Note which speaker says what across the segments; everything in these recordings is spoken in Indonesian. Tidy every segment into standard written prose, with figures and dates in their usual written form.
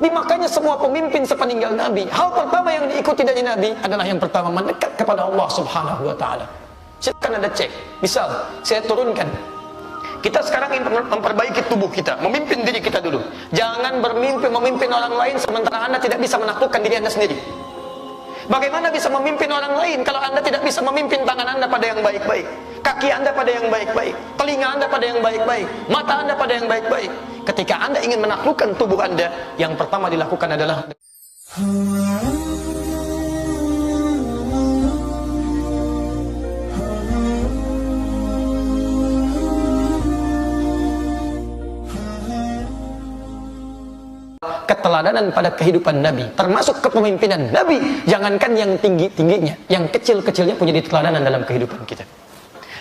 Speaker 1: Makanya semua pemimpin sepeninggal Nabi, hal pertama yang diikuti dari Nabi adalah yang pertama mendekat kepada Allah Subhanahu wa taala. Silakan Anda cek. Misal, saya turunkan. Kita sekarang ingin memperbaiki tubuh kita, memimpin diri kita dulu. Jangan bermimpi memimpin orang lain sementara Anda tidak bisa menaklukkan diri Anda sendiri. Bagaimana bisa memimpin orang lain kalau Anda tidak bisa memimpin tangan Anda pada yang baik-baik, kaki Anda pada yang baik-baik, telinga Anda pada yang baik-baik, mata Anda pada yang baik-baik. Ketika Anda ingin menaklukkan tubuh Anda, yang pertama dilakukan adalah keteladanan pada kehidupan Nabi, termasuk kepemimpinan Nabi. Jangankan yang tinggi-tingginya, yang kecil-kecilnya punya diteladanan dalam kehidupan kita.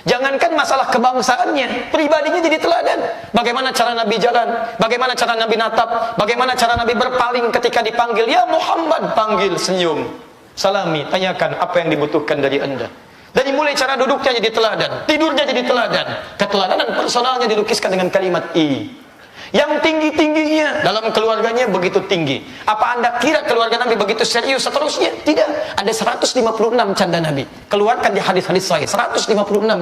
Speaker 1: Jangankan masalah kebangsaannya, pribadinya jadi teladan. Bagaimana cara Nabi jalan, bagaimana cara Nabi natap, bagaimana cara Nabi berpaling ketika dipanggil, ya Muhammad, panggil, senyum, salami, tanyakan apa yang dibutuhkan dari Anda. Dari mulai cara duduknya jadi teladan, tidurnya jadi teladan. Keteladanan personalnya dilukiskan dengan kalimat I. Yang tinggi-tingginya dalam keluarganya begitu tinggi. Apa Anda kira keluarga Nabi begitu serius seterusnya? Tidak. Ada 156 canda Nabi. Keluarkan di hadis-hadis sahih. 156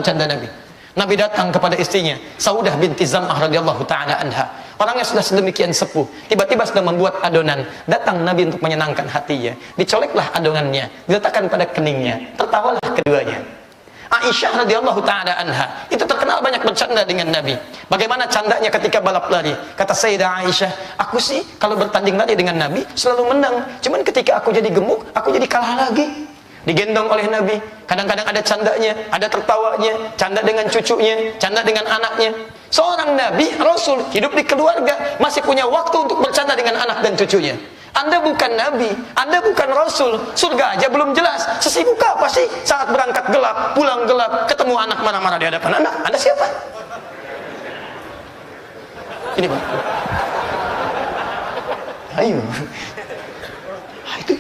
Speaker 1: canda Nabi. Nabi datang kepada istrinya, Saudah binti Zam'ah radhiyallahu taala anha. Orangnya sudah sedemikian sepuh, tiba-tiba sedang membuat adonan. Datang Nabi untuk menyenangkan hatinya. Dicoleklah adonannya, diletakkan pada keningnya. Tertawalah keduanya. Aisyah radhiyallahu taala anha itu terkenal banyak bercanda dengan Nabi. Bagaimana candanya ketika balap lari? Kata Sayyidah Aisyah, aku sih kalau bertanding lari dengan Nabi selalu menang. Cuman ketika aku jadi gemuk, aku jadi kalah lagi. Digendong oleh Nabi. Kadang-kadang ada candanya, ada tertawanya, canda dengan cucunya, canda dengan anaknya. Seorang Nabi, Rasul, hidup di keluarga, masih punya waktu untuk bercanda dengan anak dan cucunya. Anda bukan Nabi, Anda bukan Rasul, surga aja belum jelas. Sesibuk apa sih saat berangkat gelap, pulang gelap, ketemu anak marah-marah di hadapan Anda? Anda siapa? Ini Pak. Ayo. Itu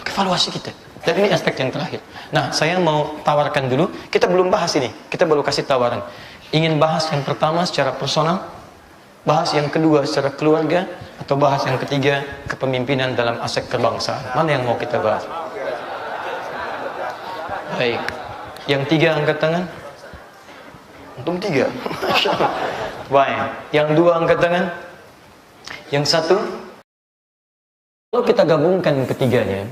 Speaker 1: evaluasi kita. Dan ini aspek yang terakhir. Nah, saya mau tawarkan dulu. Kita belum bahas ini. Kita baru kasih tawaran. Ingin bahas yang pertama secara personal, bahas yang kedua secara keluarga, atau bahas yang ketiga kepemimpinan dalam aspek kebangsaan. Mana yang mau kita bahas? Baik. Yang tiga angkat tangan. Untung tiga. Baik. Yang dua angkat tangan. Yang satu. Kalau kita gabungkan ketiganya,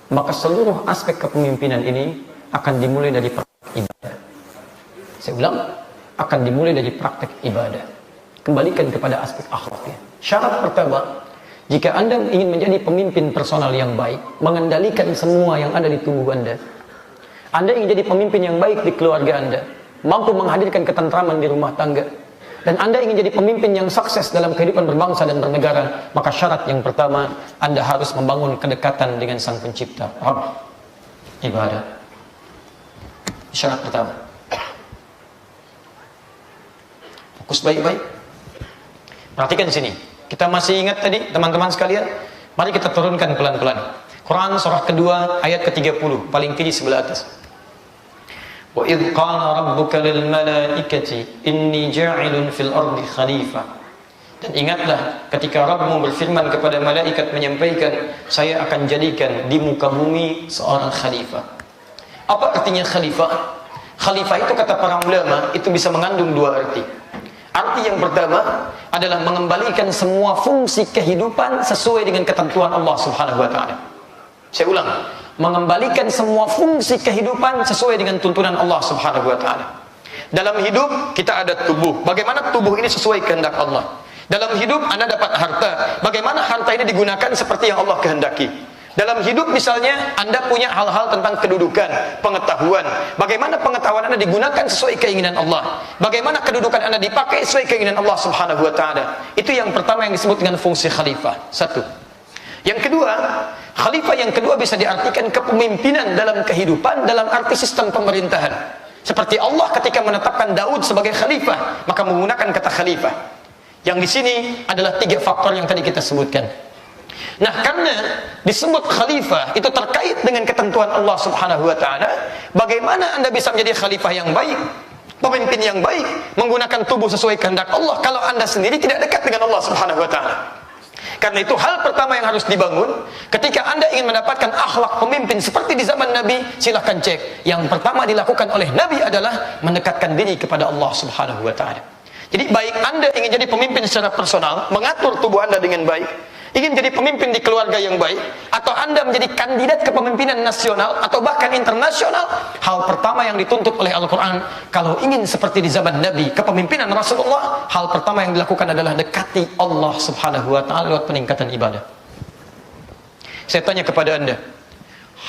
Speaker 1: maka seluruh aspek kepemimpinan ini akan dimulai dari praktek ibadah. Saya ulang, akan dimulai dari praktek ibadah. Kembalikan kepada aspek akhlaknya. Syarat pertama, jika Anda ingin menjadi pemimpin personal yang baik, mengendalikan semua yang ada di tubuh Anda ingin jadi pemimpin yang baik di keluarga Anda, mampu menghadirkan ketentraman di rumah tangga, dan Anda ingin jadi pemimpin yang sukses dalam kehidupan berbangsa dan bernegara, maka syarat yang pertama, Anda harus membangun kedekatan dengan Sang Pencipta, Rabb. Ibadah. Syarat pertama. Fokus baik-baik. Perhatikan di sini. Kita masih ingat tadi, teman-teman sekalian? Mari kita turunkan pelan-pelan. Quran surah kedua ayat ke-30, paling kiri sebelah atas. Wa idh qala rabbuka lil malaikati inni ja'ilun fil ardi khalifah. Dan ingatlah ketika Rabbmu berfirman kepada malaikat menyampaikan, saya akan jadikan di muka bumi seorang khalifah. Apa artinya khalifah? Khalifah itu kata para ulama itu bisa mengandung dua arti. Arti yang pertama adalah mengembalikan semua fungsi kehidupan sesuai dengan ketentuan Allah Subhanahu wa taala. Saya ulang, mengembalikan semua fungsi kehidupan sesuai dengan tuntunan Allah Subhanahu wa taala. Dalam hidup kita ada tubuh. Bagaimana tubuh ini sesuai kehendak Allah? Dalam hidup Anda dapat harta. Bagaimana harta ini digunakan seperti yang Allah kehendaki? Dalam hidup misalnya Anda punya hal-hal tentang kedudukan, pengetahuan. Bagaimana pengetahuan Anda digunakan sesuai keinginan Allah? Bagaimana kedudukan Anda dipakai sesuai keinginan Allah Subhanahu wa taala? Itu yang pertama yang disebut dengan fungsi khalifah. Satu. Yang kedua, khalifah yang kedua bisa diartikan kepemimpinan dalam kehidupan dalam arti sistem pemerintahan. Seperti Allah ketika menetapkan Daud sebagai khalifah, maka menggunakan kata khalifah. Yang di sini adalah tiga faktor yang tadi kita sebutkan. Nah, karena disebut khalifah itu terkait dengan ketentuan Allah Subhanahu wa taala, bagaimana Anda bisa menjadi khalifah yang baik, pemimpin yang baik, menggunakan tubuh sesuai kehendak Allah kalau Anda sendiri tidak dekat dengan Allah Subhanahu wa taala? Karena itu hal pertama yang harus dibangun ketika Anda ingin mendapatkan akhlak pemimpin seperti di zaman Nabi, silahkan cek. Yang pertama dilakukan oleh Nabi adalah mendekatkan diri kepada Allah Subhanahu wa taala. Jadi baik Anda ingin jadi pemimpin secara personal, mengatur tubuh Anda dengan baik, ingin jadi pemimpin di keluarga yang baik, atau Anda menjadi kandidat kepemimpinan nasional atau bahkan internasional, hal pertama yang dituntut oleh Al-Quran, kalau ingin seperti di zaman Nabi, kepemimpinan Rasulullah, hal pertama yang dilakukan adalah dekati Allah Subhanahu wa ta'ala lewat peningkatan ibadah. Saya tanya kepada Anda,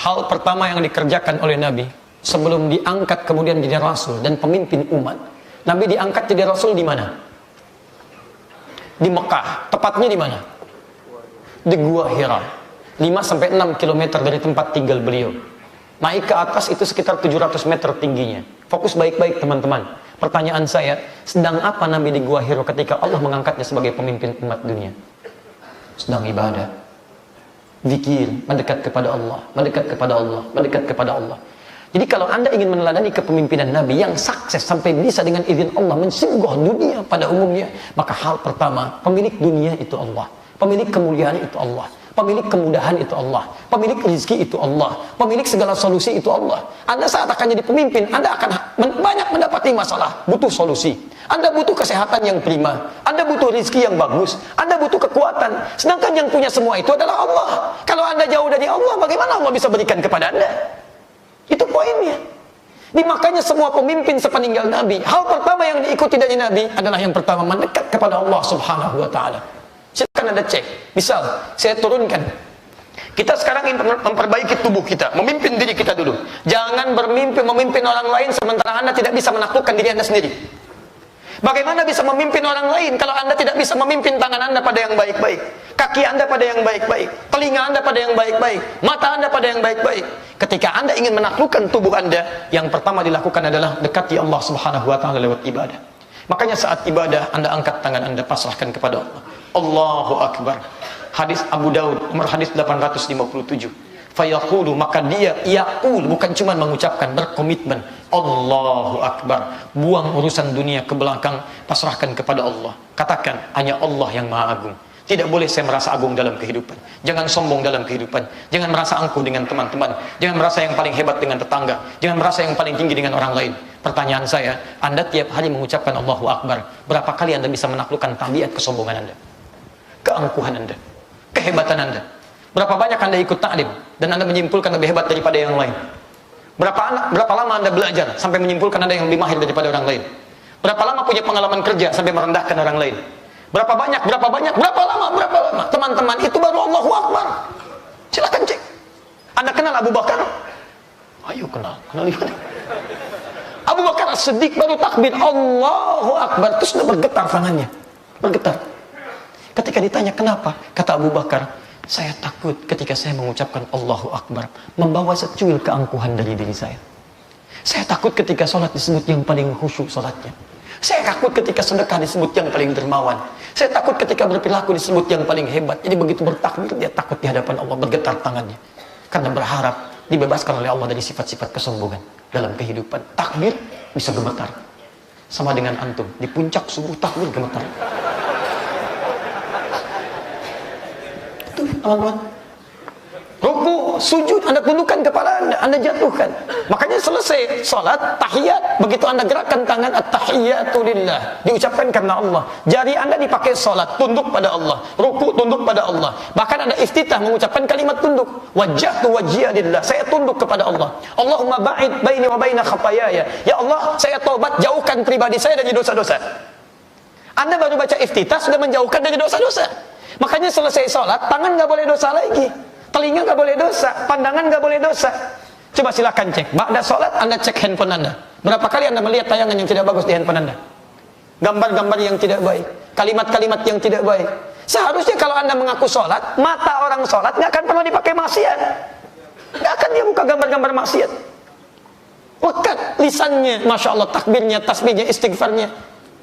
Speaker 1: hal pertama yang dikerjakan oleh Nabi sebelum diangkat kemudian jadi Rasul dan pemimpin umat, Nabi diangkat jadi Rasul di mana? Di Mekah. Tepatnya di mana? Di Gua Hira, 5-6 km dari tempat tinggal beliau. Naik ke atas itu sekitar 700 meter tingginya. Fokus baik-baik teman-teman. Pertanyaan saya, sedang apa Nabi di Gua Hira ketika Allah mengangkatnya sebagai pemimpin umat dunia? Sedang ibadah, zikir, mendekat kepada Allah, mendekat kepada Allah, mendekat kepada Allah. Jadi kalau Anda ingin meneladani kepemimpinan Nabi yang sukses sampai bisa dengan izin Allah mensinggah dunia pada umumnya, maka hal pertama, pemilik dunia itu Allah. Pemilik kemuliaan itu Allah. Pemilik kemudahan itu Allah. Pemilik rezeki itu Allah. Pemilik segala solusi itu Allah. Anda saat akan jadi pemimpin, Anda akan banyak mendapati masalah. Butuh solusi. Anda butuh kesehatan yang prima. Anda butuh rezeki yang bagus. Anda butuh kekuatan. Sedangkan yang punya semua itu adalah Allah. Kalau Anda jauh dari Allah, bagaimana Allah bisa berikan kepada Anda? Itu poinnya. Makanya semua pemimpin sepeninggal Nabi, hal pertama yang diikuti dari Nabi adalah yang pertama mendekat kepada Allah Subhanahu wa ta'ala. Silakan Anda cek. Misal, saya turunkan. Kita sekarang ingin memperbaiki tubuh kita, memimpin diri kita dulu. Jangan bermimpi memimpin orang lain sementara Anda tidak bisa menaklukkan diri Anda sendiri. Bagaimana bisa memimpin orang lain kalau Anda tidak bisa memimpin tangan Anda pada yang baik-baik, kaki Anda pada yang baik-baik, telinga Anda pada yang baik-baik, mata Anda pada yang baik-baik. Ketika Anda ingin menaklukkan tubuh Anda, yang pertama dilakukan adalah dekati Allah Subhanahu wa ta'ala lewat ibadah. Makanya saat ibadah, Anda angkat tangan Anda, pasrahkan kepada Allah. Allahu Akbar. Hadis Abu Daud, nomor hadis 857. Fayaqulu, maka dia yaqul, bukan cuma mengucapkan, berkomitmen. Allahu Akbar. Buang urusan dunia ke belakang, pasrahkan kepada Allah. Katakan, hanya Allah yang Maha Agung. Tidak boleh saya merasa agung dalam kehidupan. Jangan sombong dalam kehidupan. Jangan merasa angkuh dengan teman-teman. Jangan merasa yang paling hebat dengan tetangga. Jangan merasa yang paling tinggi dengan orang lain. Pertanyaan saya, Anda tiap hari mengucapkan Allahu Akbar, berapa kali Anda bisa menaklukkan tabiat kesombongan Anda, keangkuhan Anda, kehebatan Anda? Berapa banyak Anda ikut taklim dan Anda menyimpulkan lebih hebat daripada yang lain? Berapa lama Anda belajar sampai menyimpulkan Anda yang lebih mahir daripada orang lain? Berapa lama punya pengalaman kerja sampai merendahkan orang lain? Berapa lama? Teman-teman, itu baru Allahu Akbar. Silakan cek. Anda kenal Abu Bakar? Ayo kenal di mana? Abu Bakar As-Siddiq baru takbir Allahu Akbar, terus sudah bergetar tangannya, bergetar. Ketika ditanya kenapa, kata Abu Bakar, saya takut ketika saya mengucapkan Allahu Akbar membawa secuil keangkuhan dari diri saya. Saya takut ketika sholat disebut yang paling khusyuk sholatnya. Saya takut ketika sedekah disebut yang paling dermawan. Saya takut ketika berperilaku disebut yang paling hebat. Jadi begitu bertakbir, dia takut di hadapan Allah, bergetar tangannya. Karena berharap dibebaskan oleh Allah dari sifat-sifat kesombongan dalam kehidupan. Takbir bisa gemetar. Sama dengan antum, di puncak subuh takbir gemetar. Itu teman-teman. Ruku, sujud, Anda tundukkan kepala Anda jatuhkan. Makanya selesai salat, tahiyat, begitu Anda gerakkan tangan, at-tahiyatu lillah, diucapkan karena Allah. Jari Anda dipakai salat, tunduk pada Allah. Ruku, tunduk pada Allah. Bahkan Anda iftitah mengucapkan kalimat tunduk. Wajjahtu wajhiya lillah, saya tunduk kepada Allah. Allahumma ba'id baini wa baina khataayaaya. Ya Allah, saya taubat, jauhkan pribadi saya dari dosa-dosa. Anda baru baca iftitah sudah menjauhkan dari dosa-dosa. Makanya selesai salat, tangan nggak boleh dosa lagi. Telinga nggak boleh dosa, pandangan nggak boleh dosa. Coba silakan cek. Ba'da sholat Anda cek handphone Anda. Berapa kali Anda melihat tayangan yang tidak bagus di handphone Anda? Gambar-gambar yang tidak baik, kalimat-kalimat yang tidak baik. Seharusnya kalau Anda mengaku sholat, mata orang sholat nggak akan pernah dipakai maksiat. Nggak akan dia buka gambar-gambar maksiat. Lekat lisannya, masya Allah, takbirnya, tasbihnya, istighfarnya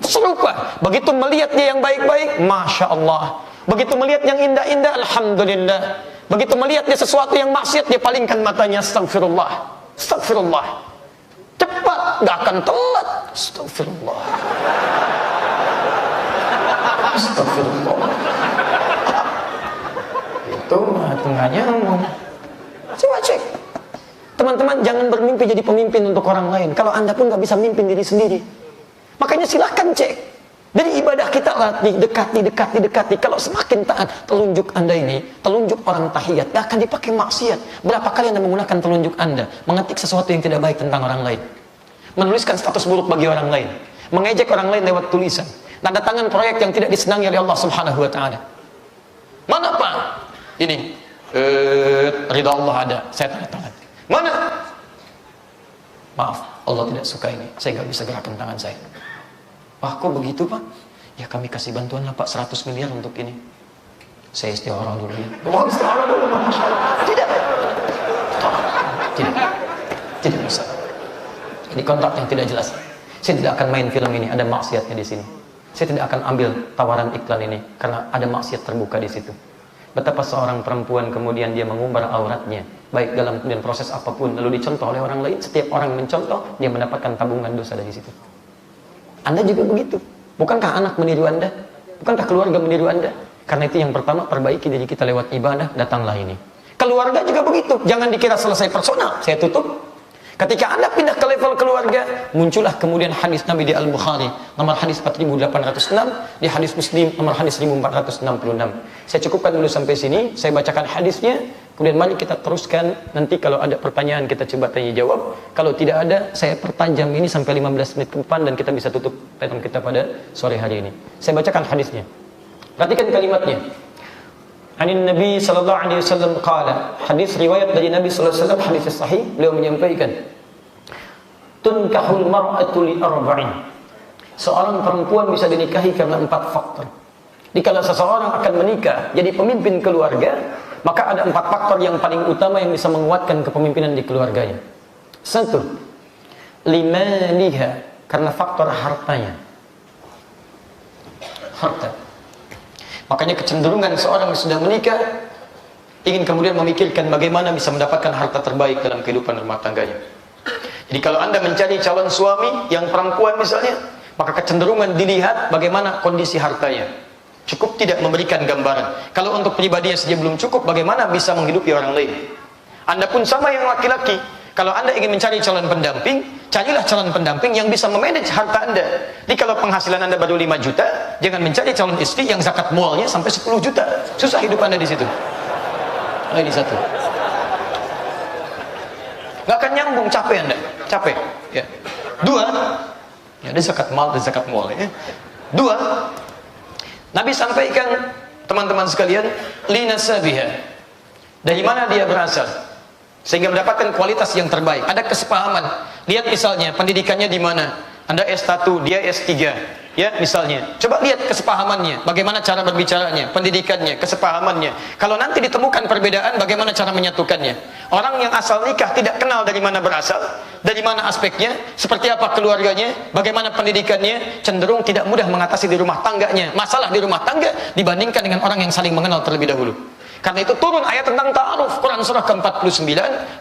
Speaker 1: serupa. Begitu melihat dia yang baik-baik, masya Allah. Begitu melihat yang indah-indah, alhamdulillah. Begitu melihat dia sesuatu yang maksiat, dia palingkan matanya, astagfirullah, astagfirullah. Cepat, nggak akan telat, astagfirullah, astagfirullah. nggak nyambung. Coba cek. Teman-teman jangan bermimpi jadi pemimpin untuk orang lain kalau Anda pun nggak bisa mimpin diri sendiri. Makanya silahkan cek. Dari ibadah kita latih, dekati. Kalau semakin taat, telunjuk Anda ini, telunjuk orang tahiyat, gak akan dipakai maksiat. Berapa kali Anda menggunakan telunjuk Anda, mengetik sesuatu yang tidak baik tentang orang lain, menuliskan status buruk bagi orang lain, mengejek orang lain lewat tulisan, tanda tangan proyek yang tidak disenangi oleh Allah Subhanahu Wa Taala. Mana Pak? Ini ridha Allah ada, saya tanda tangan. Mana? Maaf, Allah tidak suka ini, saya nggak bisa gerakan tangan saya. Wah, kok begitu Pak? Ya kami kasih bantuan lah Pak, 100 miliar untuk ini. Saya istighfar dulu ya. Oh, istighfar dulu, Masya Allah. Tidak bisa. Ini kontrak yang tidak jelas. Saya tidak akan main film ini, ada maksiatnya di sini. Saya tidak akan ambil tawaran iklan ini karena ada maksiat terbuka di situ. Betapa seorang perempuan kemudian dia mengumbar auratnya, baik dalam kemudian proses apapun, lalu dicontoh oleh orang lain. Setiap orang mencontoh, dia mendapatkan tabungan dosa dari situ. Anda juga begitu. Bukankah anak meniru Anda? Bukankah keluarga meniru Anda? Karena itu yang pertama, perbaiki diri kita lewat ibadah, datanglah ini. Keluarga juga begitu. Jangan dikira selesai personal. Saya tutup. Ketika Anda pindah ke level keluarga, muncullah kemudian hadis Nabi di Al-Bukhari, nomor hadis 4806, di hadis Muslim, nomor hadis 1466. Saya cukupkan dulu sampai sini, saya bacakan hadisnya, kemudian mari kita teruskan, nanti kalau ada pertanyaan kita coba tanya jawab, kalau tidak ada, saya perpanjam ini sampai 15 menit ke depan, dan kita bisa tutup program kita pada sore hari ini. Saya bacakan hadisnya. Perhatikan kalimatnya. Anin Nabi sallallahu alaihi wasallam qala, hadis riwayat dari Nabi sallallahu alaihi wasallam, hadis sahih, beliau menyampaikan, tunkahul mar'atu li arba'in. Seorang perempuan bisa dinikahi karena 4 faktor. Jika seseorang akan menikah jadi pemimpin keluarga, maka ada 4 faktor yang paling utama yang bisa menguatkan kepemimpinan di keluarganya. 1, limaniha, karena faktor hartanya. Harta. Makanya kecenderungan seorang yang sudah menikah ingin kemudian memikirkan bagaimana bisa mendapatkan harta terbaik dalam kehidupan rumah tangganya. Jadi kalau Anda mencari calon suami yang perempuan misalnya, maka kecenderungan dilihat bagaimana kondisi hartanya. Cukup tidak memberikan gambaran. Kalau untuk pribadinya saja belum cukup, bagaimana bisa menghidupi orang lain? Anda pun sama yang laki-laki. Kalau Anda ingin mencari calon pendamping, carilah calon pendamping yang bisa memanage harta Anda. Jadi kalau penghasilan Anda baru 5 juta, jangan mencari calon istri yang zakat mualnya sampai 10 juta. Susah hidup Anda di situ. Nah, ini 1. Gak akan nyambung, capek Anda. Capek. Ya. 2, ya, ada zakat mal, ada zakat mual. Ya. 2, Nabi sampaikan, teman-teman sekalian, linasabiha. Dari mana dia berasal? Sehingga mendapatkan kualitas yang terbaik. Ada kesepahaman. Lihat misalnya pendidikannya di mana. Anda S1, dia S3. Ya, misalnya. Coba lihat kesepahamannya. Bagaimana cara berbicaranya, pendidikannya, kesepahamannya. Kalau nanti ditemukan perbedaan, bagaimana cara menyatukannya. Orang yang asal nikah tidak kenal dari mana berasal, dari mana aspeknya, seperti apa keluarganya, bagaimana pendidikannya, cenderung tidak mudah mengatasi di rumah tangganya. Masalah di rumah tangga dibandingkan dengan orang yang saling mengenal terlebih dahulu. Karena itu turun ayat tentang ta'aruf, Quran surah ke-49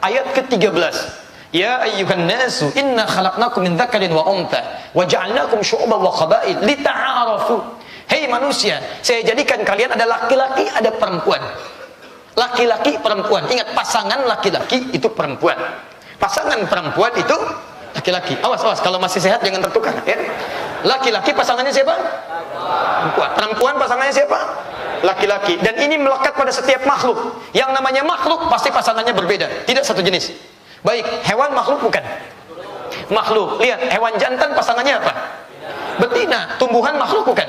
Speaker 1: ayat ke-13. Ya ayyuhan nasu inna khalaqnakum min dzakarin wa untha wa ja'alnakum syu'uban wa qabail lita'arafu. Hei manusia, saya jadikan kalian ada laki-laki, ada perempuan. Laki-laki, perempuan. Ingat, pasangan laki-laki itu perempuan. Pasangan perempuan itu laki-laki. Awas, awas, kalau masih sehat jangan tertukar ya. Laki-laki pasangannya siapa? Perempuan. Perempuan pasangannya siapa? Laki-laki. Dan ini melekat pada setiap makhluk. Yang namanya makhluk pasti pasangannya berbeda, tidak satu jenis. Baik, hewan makhluk bukan? Makhluk. Lihat, hewan jantan pasangannya apa? Betina. Tumbuhan makhluk bukan?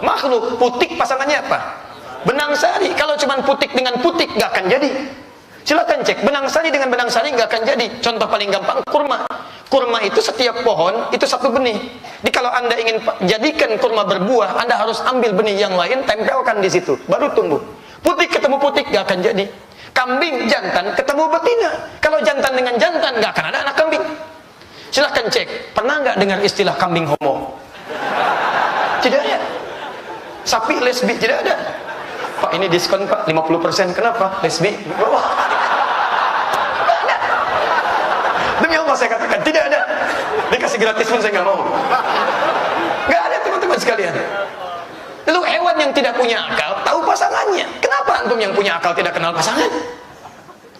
Speaker 1: Makhluk. Putik pasangannya apa? Benang sari. Kalau cuma putik dengan putik nggak akan jadi. Silakan cek, benang sari dengan benang sari nggak akan jadi. Contoh paling gampang, kurma. Kurma itu setiap pohon itu satu benih. Jadi kalau Anda ingin jadikan kurma berbuah, Anda harus ambil benih yang lain, tempelkan di situ, baru tumbuh. Putik ketemu putik nggak akan jadi. Kambing jantan ketemu betina. Kalau jantan dengan jantan nggak akan ada anak kambing. Silakan cek, pernah nggak dengar istilah kambing homo? Tidak ada. Sapi lesbi tidak ada. Pak, ini diskon Pak 50%. Kenapa? Lesbi. Demi Allah saya katakan tidak ada. Dikasih gratis pun saya nggak mau. Nggak ada teman-teman sekalian. Lalu hewan yang tidak punya akal tahu pasangannya. Kenapa antum yang punya akal tidak kenal pasangan?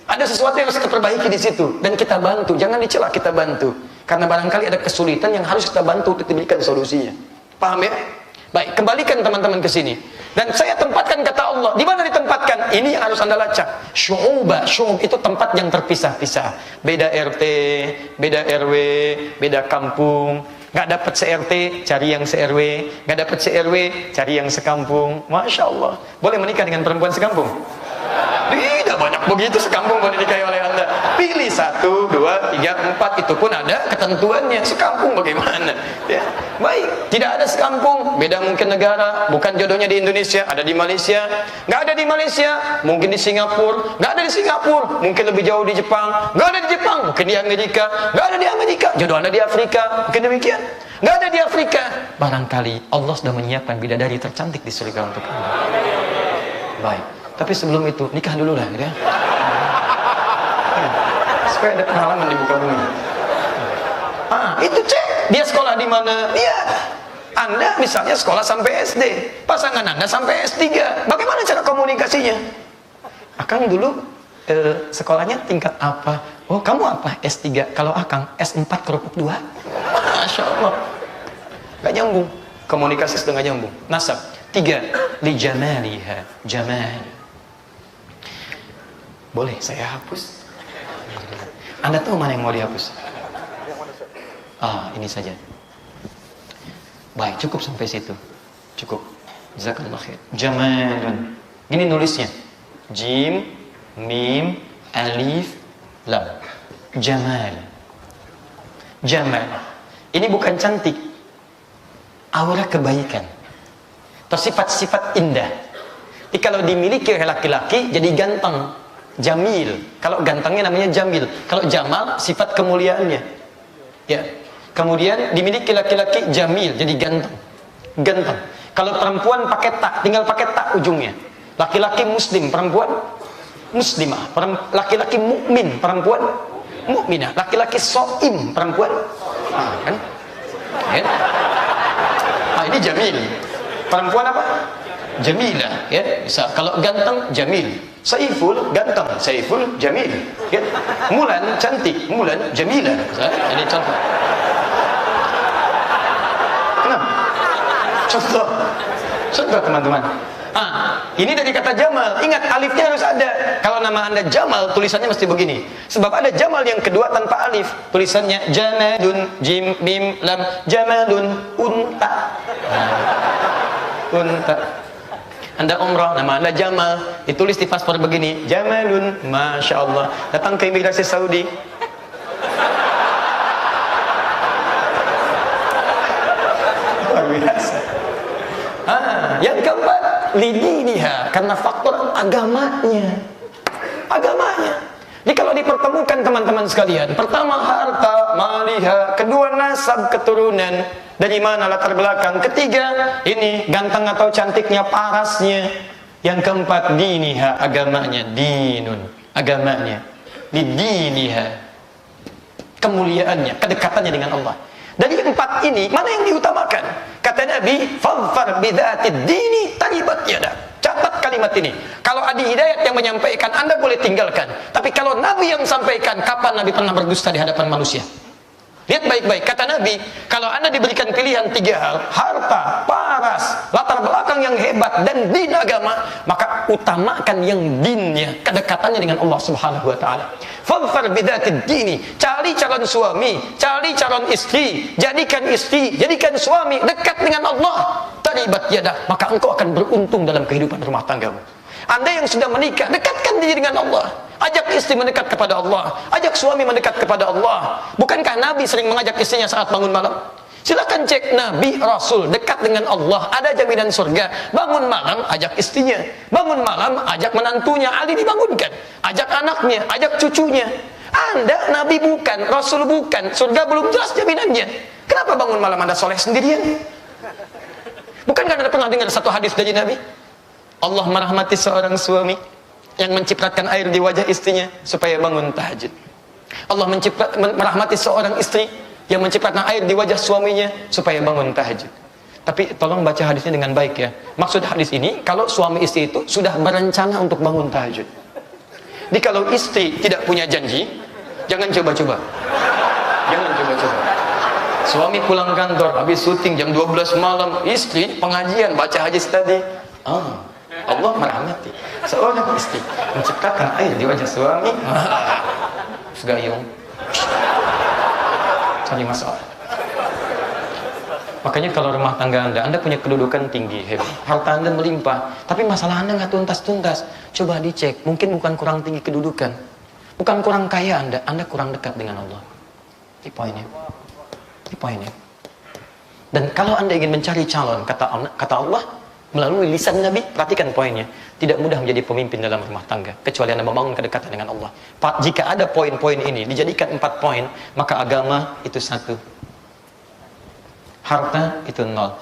Speaker 1: Ada sesuatu yang harus kita perbaiki di situ dan kita bantu. Jangan dicela, kita bantu. Karena barangkali ada kesulitan yang harus kita bantu untuk diberikan solusinya. Paham ya? Baik, kembalikan teman-teman ke sini. Dan saya tempatkan kata Allah. Di mana ditempatkan? Ini yang harus Anda lacak. Syu'uba, syu'ub itu tempat yang terpisah-pisah. Beda RT, beda RW, beda kampung. Nggak dapat se-RT, cari yang se-RW. Nggak dapat se-RW, cari yang sekampung. Masya Allah. Boleh menikah dengan perempuan sekampung? Tidak banyak begitu sekampung boleh dinikahi oleh Anda. Pilih 1, 2, 3, 4. Itu pun ada ketentuannya. Sekampung bagaimana? Ya. Baik, tidak ada sekampung. Beda mungkin negara. Bukan jodohnya di Indonesia, ada di Malaysia. Nggak ada di Malaysia, mungkin di Singapura. Nggak ada di Singapura, mungkin lebih jauh di Jepang. Nggak ada di Jepang, mungkin di Amerika. Nggak ada di Amerika, jodoh Anda di Afrika. Mungkin demikian. Nggak ada di Afrika. Barangkali Allah sudah menyiapkan bidadari tercantik di surga untuk Anda. Baik. Tapi sebelum itu, nikah dulu lah, gitu ya. Supaya ada pengalaman di muka bumi. Itu cek. Dia sekolah di mana? Lihat. Anda misalnya sekolah sampai SD. Pasangan Anda sampai S3. Bagaimana cara komunikasinya? Akang dulu sekolahnya tingkat apa? Oh, kamu apa? S3. Kalau Akang, S4 kerupuk 2. Masya Allah. Gak nyambung. Komunikasi sudah gak nyambung. Nasab. 3. Li jamaliha. Jamal. Boleh saya hapus? Anda tahu mana yang mau dihapus? Ini saja. Baik, cukup sampai situ. Cukup. Jazakallah khair. Jamalun. Gini nulisnya. Jim, mim, alif, lam. Jamal. Jamal. Ini bukan cantik. Aura kebaikan. Atau sifat-sifat indah. Jadi kalau dimiliki oleh laki-laki jadi ganteng. Jamil. Kalau gantengnya namanya Jamil. Kalau Jamal sifat kemuliaannya. Ya. Kemudian dimiliki laki-laki Jamil, jadi ganteng. Ganteng. Kalau perempuan pakai tak, tinggal pakai tak ujungnya. Laki-laki muslim, perempuan muslimah. Laki-laki mukmin, perempuan mukminah. Laki-laki soim, perempuan kan? Ya. Ini Jamil. Perempuan apa? Jamilah, ya. Bisa. Kalau ganteng Jamil. Saiful ganteng, Saiful Jamil. Ya. Mulan cantik, Mulan Jamilah. Ini contoh. Kenapa? Contoh teman-teman. Ini dari kata Jamal. Ingat alifnya harus ada. Kalau nama Anda Jamal, tulisannya mesti begini. Sebab ada Jamal yang kedua tanpa alif. Tulisannya Jamalun, Jim, Mim, Lam. Jamalun, unta. Unta. Anda umrah, nama Anda Jamal, ditulis di paspor begini, Jamalun, Masya Allah. Datang ke imigrasi Saudi, luar biasa. Yang keempat, lidiniha, karena faktor agamanya. Jadi kalau dipertemukan teman-teman sekalian, pertama harta, maliha, kedua nasab, keturunan. Dari mana latar belakang? Ketiga, ini ganteng atau cantiknya, parasnya. Yang keempat, diniha, agamanya. Dinun, agamanya. Lidiniha, kemuliaannya, kedekatannya dengan Allah. Dari empat ini, mana yang diutamakan? Kata Nabi, fadfar bidhatid dini taribat yadak. Catat kalimat ini. Kalau Adi Hidayat yang menyampaikan, Anda boleh tinggalkan. Tapi kalau Nabi yang sampaikan, kapan Nabi pernah berdusta di hadapan manusia? Lihat baik-baik, kata Nabi, kalau Anda diberikan pilihan 3 hal, harta, paras, latar belakang yang hebat, dan din agama, maka utamakan yang dinnya, kedekatannya dengan Allah Subhanahu wa Ta'ala. Fadfar bidhatid dini, cari calon suami, cari calon istri, jadikan suami dekat dengan Allah. Taribat yadah, maka engkau akan beruntung dalam kehidupan rumah tanggamu. Anda yang sudah menikah, dekatkan diri dengan Allah. Ajak istri mendekat kepada Allah. Ajak suami mendekat kepada Allah. Bukankah Nabi sering mengajak istrinya saat bangun malam? Silakan cek Nabi, Rasul, dekat dengan Allah. Ada jaminan surga. Bangun malam, ajak istrinya. Bangun malam, ajak menantunya. Ali dibangunkan. Ajak anaknya, ajak cucunya. Anda Nabi bukan, Rasul bukan. Surga belum jelas jaminannya. Kenapa bangun malam Anda soleh sendirian? Bukankah Anda pernah dengar satu hadis dari Nabi? Allah merahmati seorang suami yang menciprakan air di wajah istrinya supaya bangun tahajud. Allah merahmati seorang istri yang menciptakan air di wajah suaminya supaya bangun tahajud. Tapi tolong baca hadisnya dengan baik ya. Maksud hadis ini, kalau suami istri itu sudah berencana untuk bangun tahajud. Jadi kalau istri tidak punya janji, jangan coba-coba. Jangan coba-coba. Suami pulang kantor, habis syuting jam 12 malam, istri pengajian, baca hadis tadi. Allah merahmati seorang istri menciptakan air di wajah suami. Segayung. Cari masalah. Makanya kalau rumah tangga Anda punya kedudukan tinggi, hebat, harta Anda melimpah, tapi masalah Anda nggak tuntas-tuntas, coba dicek. Mungkin bukan kurang tinggi kedudukan, bukan kurang kaya Anda kurang dekat dengan Allah. Ini poinnya. Ini poinnya. Dan kalau Anda ingin mencari calon, kata Allah melalui lisan Nabi, perhatikan poinnya, tidak mudah menjadi pemimpin dalam rumah tangga kecuali Anda membangun kedekatan dengan Allah. Jika ada poin-poin ini dijadikan 4 poin, maka agama itu 1, harta itu 0.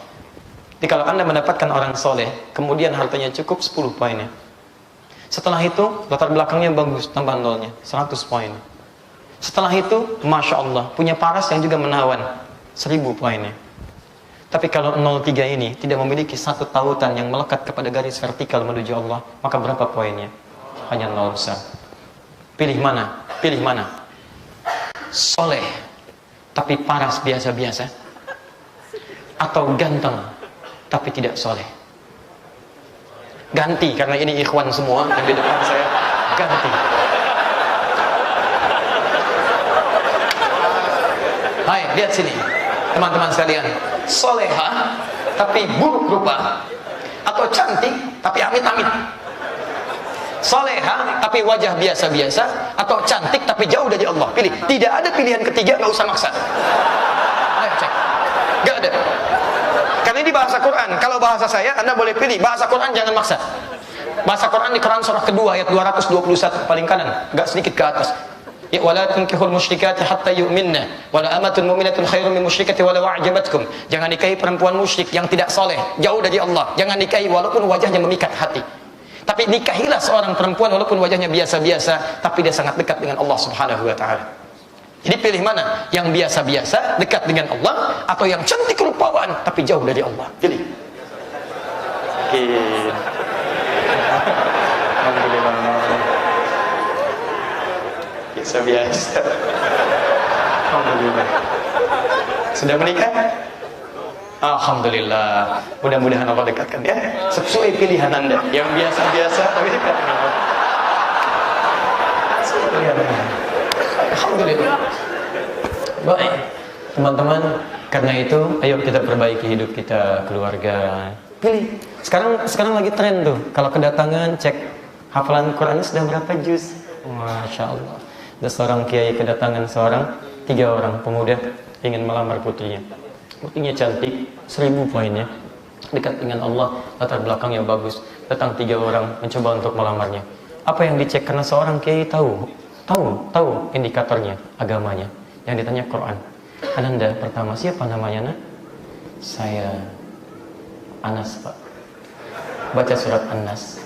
Speaker 1: Jadi kalau Anda mendapatkan orang soleh, kemudian hartanya cukup, 10 poinnya. Setelah itu latar belakangnya bagus, tambah 0-nya, 100 poin. Setelah itu Masya Allah, punya paras yang juga menawan, 1000 poinnya. Tapi kalau 03 ini tidak memiliki satu tautan yang melekat kepada garis vertikal menuju Allah, maka berapa poinnya? Hanya 0 besar. Pilih mana? Pilih mana? Soleh tapi paras biasa-biasa, atau ganteng tapi tidak soleh? Ganti, karena ini ikhwan semua yang di depan saya. Ganti. Hai, lihat sini teman-teman sekalian. Soleha tapi buruk rupa, atau cantik tapi amit-amit? Soleha tapi wajah biasa-biasa, atau cantik tapi jauh dari Allah? Pilih. Tidak ada pilihan ketiga, nggak usah maksa. Ayo cek. Nggak ada. Karena ini bahasa Quran. Kalau bahasa saya, Anda boleh pilih. Bahasa Quran jangan maksa. Bahasa Quran di Quran surah kedua ayat 221 paling kanan, agak sedikit ke atas. Ya, wala tunkihul musyrikati hatta yu'minna wala amatun mu'minatun khairun min musyrikati walau a'jabatkum. Jangan nikahi perempuan musyrik yang tidak soleh, jauh dari Allah. Jangan nikahi walaupun wajahnya memikat hati. Tapi nikahilah seorang perempuan walaupun wajahnya biasa-biasa, tapi dia sangat dekat dengan Allah Subhanahu wa taala. Jadi pilih mana? Yang biasa-biasa, dekat dengan Allah, atau yang cantik rupawan tapi jauh dari Allah? Pilih. Alhamdulillah. Biasa-biasa. Alhamdulillah. Sudah menikah? Alhamdulillah. Mudah-mudahan Allah dekatkan ya. Sesuai pilihan Anda. Yang biasa-biasa tapi dekat dengan Allah. Sesuai pilihan Anda. Alhamdulillah. Baik, teman-teman. Karena itu, ayo kita perbaiki hidup kita, keluarga. Pilih. Sekarang lagi tren tuh. Kalau kedatangan, cek hafalan Quran sudah berapa juz. Masya Allah. Ada seorang kiai kedatangan 3 orang pemuda ingin melamar putrinya. Putrinya cantik, 1000 poinnya, dekat dengan Allah, latar belakangnya bagus. Datang 3 orang mencoba untuk melamarnya. Apa yang dicek? Karena seorang kiai tahu indikatornya, agamanya. Yang ditanya Quran. Ananda, pertama siapa namanya, nak? Saya Anas, Pak. Baca surat An-Nas.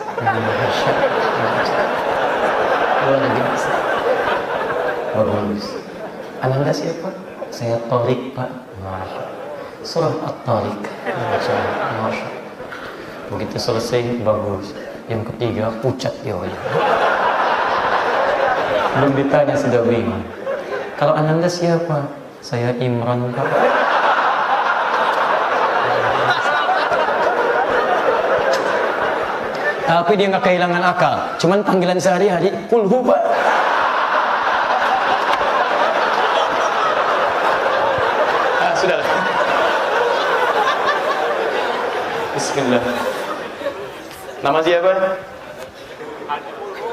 Speaker 1: Luar biasa. Bagus. Ananda siapa? Saya Torik, Pak. Masya. Surah At-Torik. Masya. Begitu selesai, bagus. Yang ketiga, pucat dia wajah. Belum ditanya sudah bingung. Kalau Ananda siapa? Saya Imran, Pak. Tapi dia nggak kehilangan akal. Cuman panggilan sehari-hari, kulhu, Pak. Sudahlah. Bismillah. Nama siapa?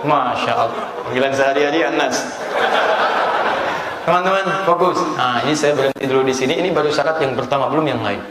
Speaker 1: Masya Allah. Panggilan sehari-hari Anas. Teman-teman, fokus. Nah, ini saya berhenti dulu di sini. Ini baru syarat yang pertama, belum yang lain.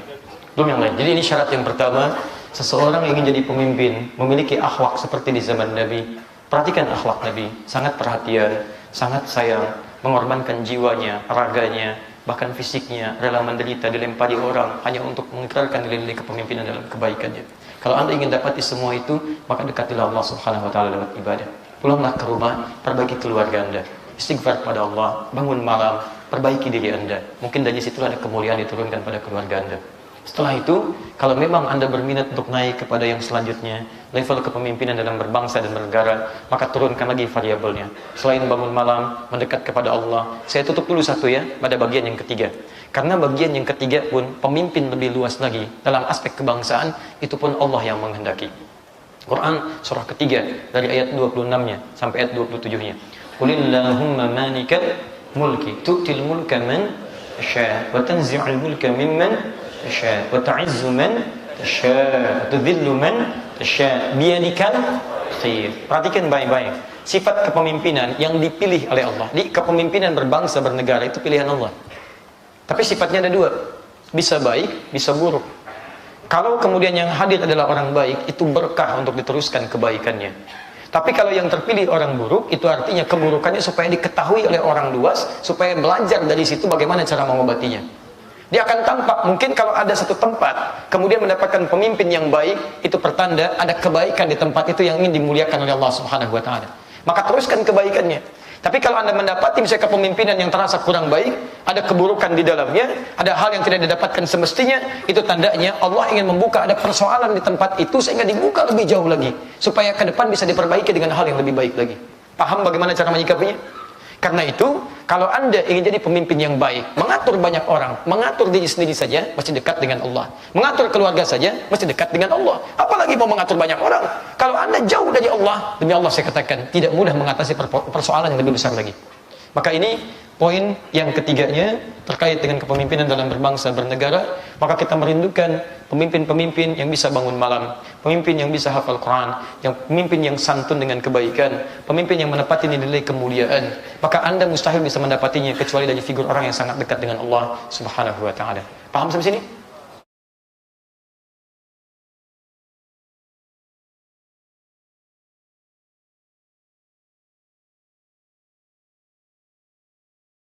Speaker 1: Jadi ini syarat yang pertama. Seseorang yang ingin jadi pemimpin, memiliki akhlak seperti di zaman Nabi. Perhatikan akhlak Nabi. Sangat perhatian, sangat sayang, mengorbankan jiwanya, raganya, bahkan fisiknya, rela menderita, dilempari orang hanya untuk mengikrarkan nilai-nilai kepemimpinan dalam kebaikannya. Kalau Anda ingin dapati semua itu, maka dekatilah Allah Subhanahu wa taala lewat ibadah. Pulanglah ke rumah, perbaiki keluarga Anda, istighfar pada Allah, bangun malam, perbaiki diri Anda. Mungkin dari situlah ada kemuliaan diturunkan pada keluarga Anda. Setelah itu, kalau memang Anda berminat untuk naik kepada yang selanjutnya, level kepemimpinan dalam berbangsa dan bernegara, maka turunkan lagi variabelnya. Selain bangun malam, mendekat kepada Allah. Saya tutup dulu satu ya, pada bagian yang ketiga. Karena bagian yang ketiga pun, pemimpin lebih luas lagi. Dalam aspek kebangsaan, itu pun Allah yang menghendaki. Quran surah ketiga, dari ayat 26-nya sampai ayat 27-nya. Qulillahumma malikal mulki, tu'til mulka man tasha, wa tanzi'ul mulka mimman tasha, wa ta'izzu man tasha, wa tudhillu man tasha, biyadikal khair. Perhatikan baik-baik. Sifat kepemimpinan yang dipilih oleh Allah. Di kepemimpinan berbangsa bernegara itu pilihan Allah. Tapi sifatnya ada dua. Bisa baik, bisa buruk. Kalau kemudian yang hadir adalah orang baik, itu berkah untuk diteruskan kebaikannya. Tapi kalau yang terpilih orang buruk, itu artinya keburukannya supaya diketahui oleh orang luas, supaya belajar dari situ bagaimana cara mengobatinya. Dia akan tampak, mungkin kalau ada satu tempat, kemudian mendapatkan pemimpin yang baik, itu pertanda ada kebaikan di tempat itu yang ingin dimuliakan oleh Allah Subhanahu wa Ta'ala. Maka teruskan kebaikannya. Tapi kalau Anda mendapati misalnya kepemimpinan yang terasa kurang baik, ada keburukan di dalamnya, ada hal yang tidak didapatkan semestinya, itu tandanya Allah ingin membuka ada persoalan di tempat itu sehingga dibuka lebih jauh lagi, supaya ke depan bisa diperbaiki dengan hal yang lebih baik lagi. Paham bagaimana cara menyikapinya? Karena itu, kalau Anda ingin jadi pemimpin yang baik, mengatur banyak orang, mengatur diri sendiri saja, mesti dekat dengan Allah. Mengatur keluarga saja, mesti dekat dengan Allah. Apalagi mau mengatur banyak orang. Kalau Anda jauh dari Allah, demi Allah saya katakan, tidak mudah mengatasi persoalan yang lebih besar lagi. Maka ini poin yang ketiganya terkait dengan kepemimpinan dalam berbangsa bernegara. Maka kita merindukan pemimpin-pemimpin yang bisa bangun malam, pemimpin yang bisa hafal Quran, yang pemimpin yang santun dengan kebaikan, pemimpin yang menepati nilai kemuliaan. Maka Anda mustahil bisa mendapatinya kecuali dari figur orang yang sangat dekat dengan Allah Subhanahu wa Ta'ala. Paham sampai sini?